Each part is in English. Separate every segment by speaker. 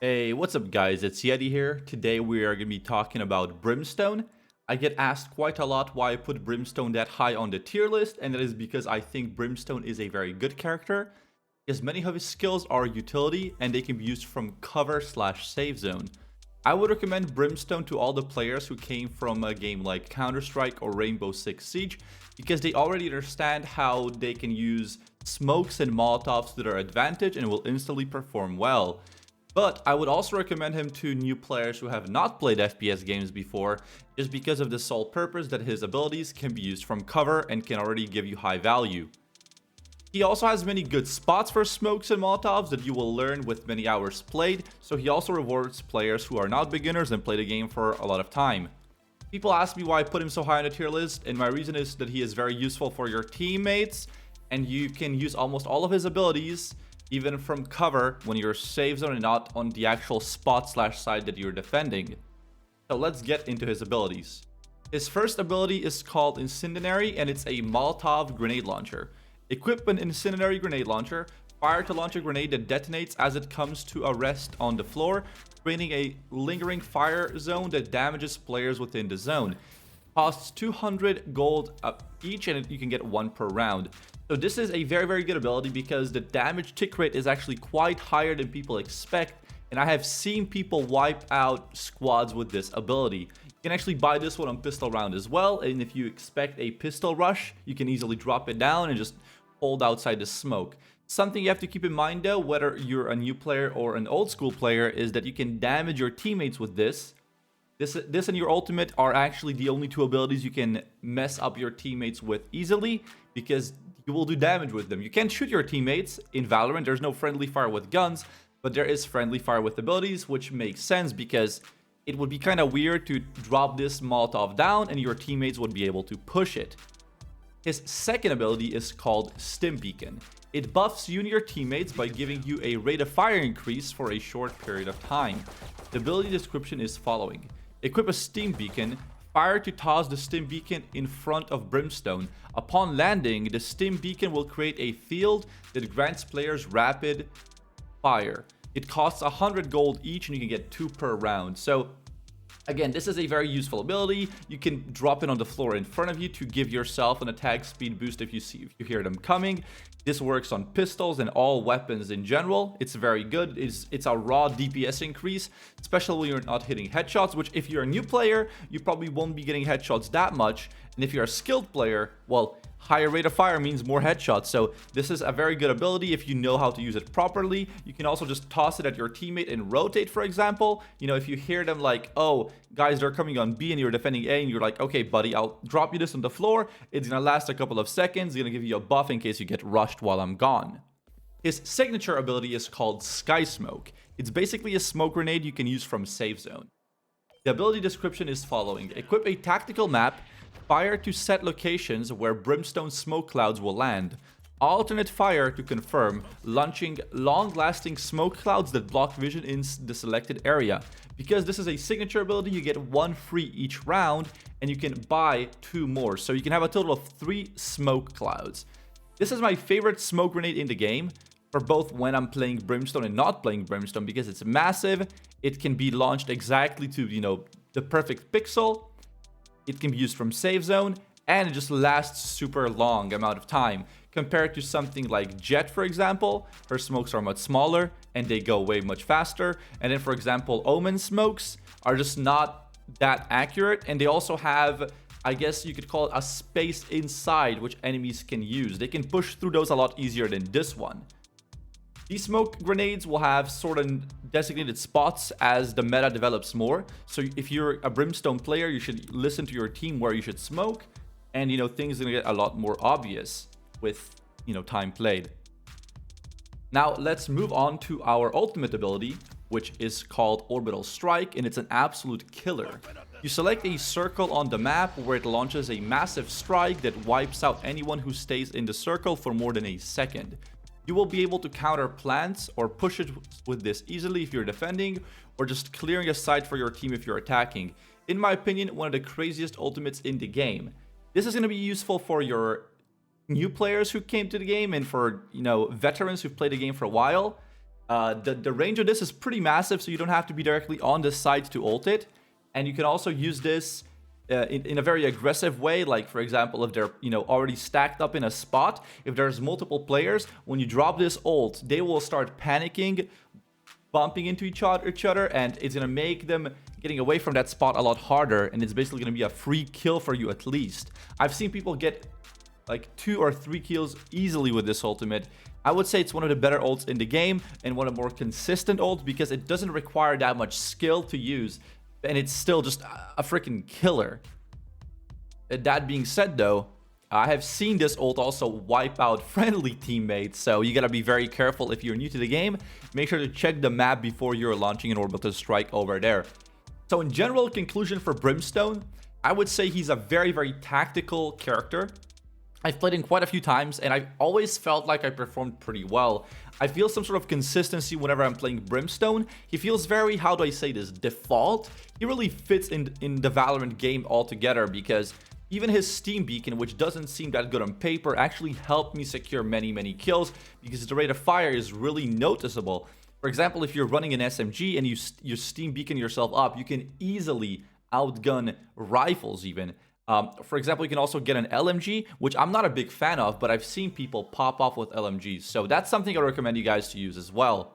Speaker 1: Hey, what's up guys? It's Yeti here. Today we are going to be talking about Brimstone. I get asked quite a lot why I put Brimstone that high on the tier list, and that is because I think Brimstone is a very good character, because many of his skills are utility and they can be used from cover slash save zone. I would recommend Brimstone to all the players who came from a game like Counter-Strike or Rainbow Six Siege, because they already understand how they can use smokes and molotovs to their advantage and will instantly perform well. But I would also recommend him to new players who have not played FPS games before, just because of the sole purpose that his abilities can be used from cover and can already give you high value. He also has many good spots for smokes and molotovs that you will learn with many hours played, so he also rewards players who are not beginners and play the game for a lot of time. People ask me why I put him so high on the tier list, and my reason is that he is very useful for your teammates, and you can use almost all of his abilities even from cover when you're safe zone and not on the actual spot slash side that you're defending. So let's get into his abilities. His first ability is called Incendiary, and it's a Molotov grenade launcher. Equip an incendiary grenade launcher, fire to launch a grenade that detonates as it comes to a rest on the floor, creating a lingering fire zone that damages players within the zone. Costs 200 gold each, and you can get one per round. So this is a very good ability because the damage tick rate is actually quite higher than people expect, and I have seen people wipe out squads with this ability. You can actually buy this one on pistol round as well, and if you expect a pistol rush, you can easily drop it down and just hold outside the smoke. Something you have to keep in mind though, whether you're a new player or an old school player, is that you can damage your teammates with this. This and your ultimate are actually the only two abilities you can mess up your teammates with easily, because you will do damage with them. You can't shoot your teammates in Valorant. There's no friendly fire with guns, but there is friendly fire with abilities, which makes sense because it would be kind of weird to drop this Molotov down and your teammates would be able to push it. His second ability is called Stim Beacon. It buffs you and your teammates by giving you a rate of fire increase for a short period of time. The ability description is following. Equip a Stim Beacon. Fire to toss the Stim Beacon in front of Brimstone. Upon landing, the Stim Beacon will create a field that grants players rapid fire. It costs 100 gold each, and you can get 2 per round. So again, this is a very useful ability. You can drop it on the floor in front of you to give yourself an attack speed boost if you hear them coming. This works on pistols and all weapons in general. It's very good. It's a raw DPS increase, especially when you're not hitting headshots, which if you're a new player, you probably won't be getting headshots that much. And if you're a skilled player, well, higher rate of fire means more headshots. So this is a very good ability if you know how to use it properly. You can also just toss it at your teammate and rotate, for example. You know, if you hear them like, oh, guys, they're coming on B and you're defending A, and you're like, okay, buddy, I'll drop you this on the floor. It's gonna last a couple of seconds. It's gonna give you a buff in case you get rushed while I'm gone. His signature ability is called Sky Smoke. It's basically a smoke grenade you can use from safe zone. The ability description is following. Equip a tactical map. Fire to set locations where Brimstone smoke clouds will land. Alternate fire to confirm, launching long-lasting smoke clouds that block vision in the selected area. Because this is a signature ability, you get 1 free each round, and you can buy 2 more. So you can have a total of 3 smoke clouds. This is my favorite smoke grenade in the game, for both when I'm playing Brimstone and not playing Brimstone, because it's massive. It can be launched exactly to, the perfect pixel. It can be used from safe zone, and it just lasts super long amount of time compared to something like Jet, for example. Her smokes are much smaller and they go way much faster. And then, for example, Omen smokes are just not that accurate, and they also have, I guess you could call it, a space inside which enemies can use. They can push through those a lot easier than this one. These smoke grenades will have sort of designated spots as the meta develops more. So if you're a Brimstone player, you should listen to your team where you should smoke. And, things are going to get a lot more obvious with, time played. Now, let's move on to our ultimate ability, which is called Orbital Strike, and it's an absolute killer. You select a circle on the map where it launches a massive strike that wipes out anyone who stays in the circle for more than a second. You will be able to counter plants or push it with this easily if you're defending, or just clearing a site for your team if you're attacking. In my opinion, one of the craziest ultimates in the game. This is going to be useful for your new players who came to the game, and for, veterans who've played the game for a while. The range of this is pretty massive, so you don't have to be directly on the side to ult it. And you can also use this in a very aggressive way, like for example, if they're already stacked up in a spot, if there's multiple players, when you drop this ult, they will start panicking, bumping into each other, and it's gonna make them getting away from that spot a lot harder, and it's basically gonna be a free kill for you at least. I've seen people get like 2 or 3 kills easily with this ultimate. I would say it's one of the better ults in the game and one of the more consistent ults because it doesn't require that much skill to use, and it's still just a freaking killer. That being said though, I have seen this ult also wipe out friendly teammates, so you gotta be very careful if you're new to the game. Make sure to check the map before you're launching an Orbital Strike over there. So in general conclusion for Brimstone, I would say he's a very, very tactical character. I've played him quite a few times, and I've always felt like I performed pretty well. I feel some sort of consistency whenever I'm playing Brimstone. He feels very, how do I say this, default. He really fits in the Valorant game altogether because even his Steam Beacon, which doesn't seem that good on paper, actually helped me secure many, many kills because the rate of fire is really noticeable. For example, if you're running an SMG and you Steam Beacon yourself up, you can easily outgun rifles even. For example, you can also get an LMG, which I'm not a big fan of, but I've seen people pop off with LMGs. So that's something I recommend you guys to use as well.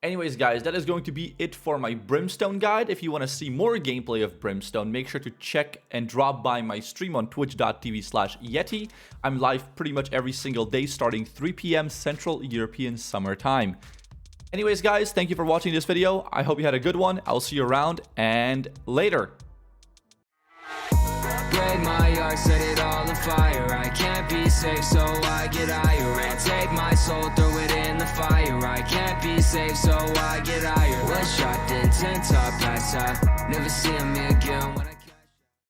Speaker 1: Anyways, guys, that is going to be it for my Brimstone guide. If you want to see more gameplay of Brimstone, make sure to check and drop by my stream on twitch.tv/Yeti. I'm live pretty much every single day starting 3 p.m. Central European Summer Time. Anyways, guys, thank you for watching this video. I hope you had a good one. I'll see you around, and later.
Speaker 2: My yard, set it all afire. I can't be safe, so I get higher and take my soul, throw it in the fire. I can't be safe, so I get higher. One shot, then 10 top, pass out. Never see me again when I